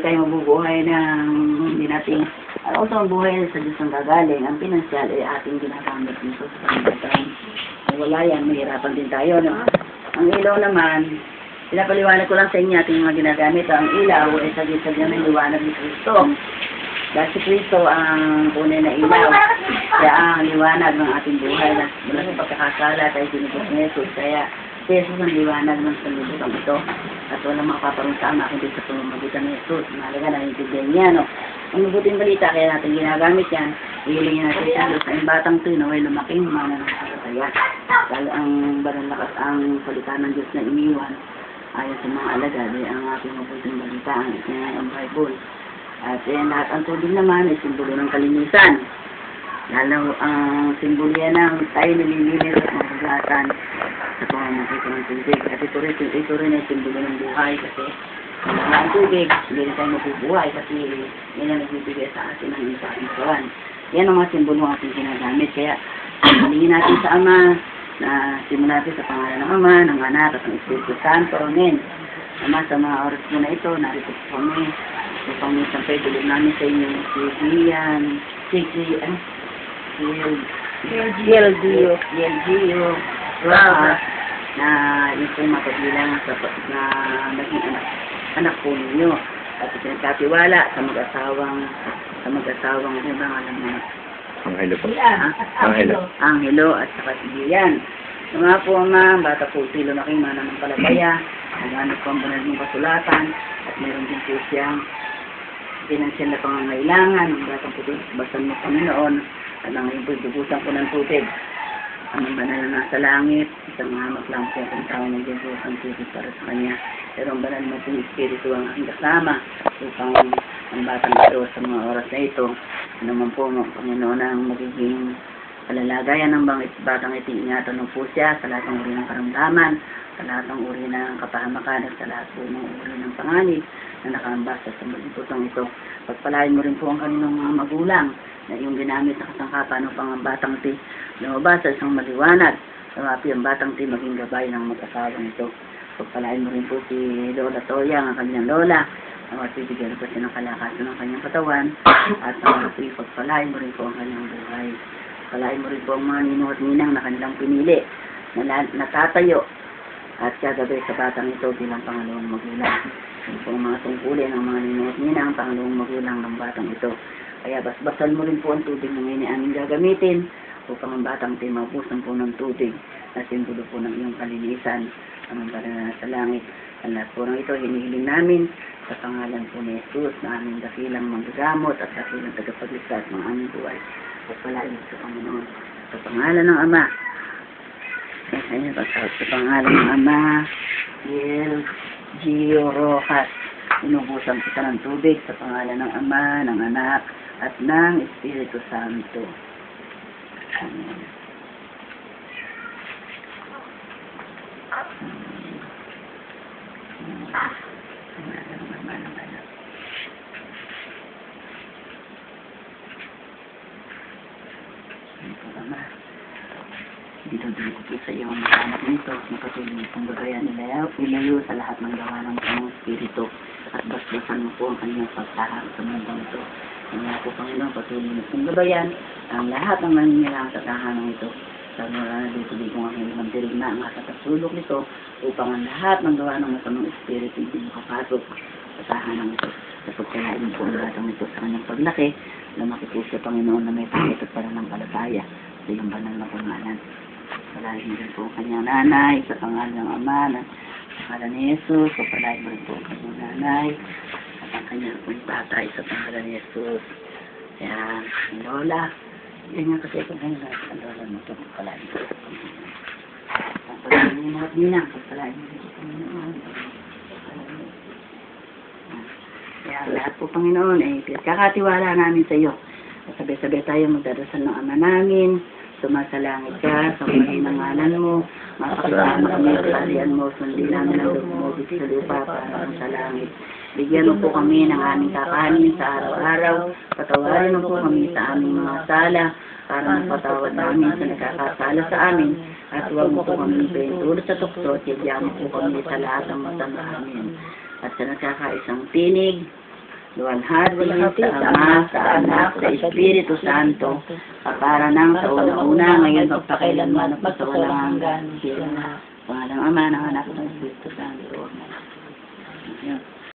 tayo mabubuhay ng hindi natin, also ang buhay sa Diyos ang gagaling. Ang pinansyal ay ating ginagamit dito sa pangalaman. Kung wala yan, mahirapan din tayo. No? Ang ilaw naman, pinapaliwanag ko lang sa inyo ating mga ginagamit. Ang ilaw ay saglit-saglit ng liwanag ni Kristo. Dahil si Kristo ang tunay na ilaw. Kaya ang liwanag ng ating buhay na mula sa pagkakasala tayo sinubos ni Jesus. Kaya si Jesus ang liwanag ng sanlibutan ito. At walang makaparuntaan kundi sa pamamagitan ni Jesus. Mahalaga na intindihan niya, no? Ang mabuting balita, kaya natin ginagamit yan. Ihilingin natin sa Diyos na yung batang ito, no, ay lumaking mana ng kasaya. Dahil ang banal lakas ang salita ng Diyos na iniwan ayon sa mga alagad, ay ang ating mabuting balita, ang Bible. At lahat ang tubig naman ay simbolo ng kalinisan. Lalo ang simbolo yan ng tayo nililinis at magagatan sa pamamagitan ng tubig. At ito rin ay simbolo ng buhay kasi kung wala ang tubig, hindi rin tayo mabubuhay kasi yan ang nagbibigay sa atin ng kainsuran. Yan ang mga simbolo ng ating ginagamit. Kaya halingin natin sa Ama na simulan natin sa pangalan ng Ama, ng Anak at ng Espiritu Santo. Amen. Ama, sa mga oras mo na ito, narito po kami. So, pang-isang kayo, tulog namin sa inyo si Gian, Gio, Rojas, na yun po mapagilang na naging anak po ninyo. At pinagkatiwala sa mag-asawang ano ba alam mo? Angelo po. Angelo at saka si Gian. So nga po, Ama, bata po silo na kayo ng palabaya. Ang po ang banal mong kasulatan at meron din po siyang pinansyal na pangangailangan. Ang batang po basan mo Panginoon at ngayon po dubusan ko ng tubig. Ang banal na nasa langit, isang hamak lang po kung tao ng Diyos ang tubig para sa Kanya. Pero ang banal mo pong Espiritu ang aking kasama upang ang batang ito sa mga oras na ito, naman po Panginoon ang magiging palalagayan ng batang ito. Ingatan mo po siya sa lahat ng uri ng karamdaman, sa lahat ng uri ng kapahamakan at sa lahat po ng uri ng panganib na nakaambasa sa malibutang ito. Pagpalain mo rin po ang kanilang mga magulang na iyong ginamit na kasangkapan upang ang batang ito lumabas sa isang maliwanag. Lumapi ang batang ito maging gabay ng mag-asawang ito. Pagpalain mo rin po si Lola Toya, ang kanyang lola, at bibigyan po siya ng kalakasan ng kanyang katawan at pagpalain mo rin po ang kanyang buhay. Palain mo rin po ang mga ninong at ninang na kanilang pinili na natatayo at kagabay sa batang ito bilang pangalawang magulang. Ito po ang mga tungkulin ng mga ninong at ninang pangalawang magulang ng batang ito. Kaya basbasan mo rin po ang tubig na ngayon aming gagamitin upang ang batang ito mabusan po ng tubig na simbolo po ng iyong kalinisan ang banal sa langit. Ang lahat po ng ito hinihiling namin sa pangalan po ni Jesus na aming dakilang manggagamot at dakilang tagapagligtas ng aming buhay. Pagpalain sa Panginoon. Sa pangalan ng Ama. Sa pangalan ng Ama, Gio Rojas. Inubusan kita ng tubig sa pangalan ng Ama, ng Anak, at ng Espiritu Santo. Amen. Dito po sa iyo ang mga anak nito na patuloy kong gagayan ilayo sa lahat ng gawa ng Panginoong Espiritu at basbasan mo po ang kanyang pagtahak sa mundo ito. Kanya po Panginoon patuloy kong gabayan ang lahat ng naninilang sa tahanan ito. Sa mga dito kong aking mandirig na ang atasulok nito upang ang lahat ng gawa ng masamang Espiritu hindi makapasok sa tahanan ito. Sa pagkalain po ang lahat ng ito sa kanyang paglaki, lumaki po siya Panginoon na may takot at pananampalataya sa iyong banal na pangalan. Palahin din po ang kanyang nanay sa pangalan ng Ama, sa pangalan ni Jesus. Palahin rin po ang kanyang nanay at ang kanyang tatay sa pangalan ni Jesus. Yan, Lola. Yan nga kasi kung ngayon ang Lola mo ito. Palahin po. Palahin niyo mga ninang. Palahin niyo po Panginoon. Kaya lahat po Panginoon kakatiwala namin sa iyo. At sabay-sabay tayo magdadasal ng Ama namin. Sumasalangit ka sa mga ngalan mo, mapakasama kami sa kalian mo, sundin namin ang lumubig sa lupa para sa langit. Bigyan mo po kami ng aming kakanin sa araw-araw, patawarin mo po kami sa aming mga sala, para mapatawad namin sa nagkakasala sa amin, at huwag mo po kami tulad sa tukso, at yagyan mo po kami sa lahat ng masama amin. At sa nagkakaisang tinig, luwalhati sa Ama, sa Anak, sa Espiritu Santo, para ng sa una-una, ngayon magpakailanman at sa walang hanggan. Pangalang Ama, ng Anak, ng Espiritu Santo. Amen.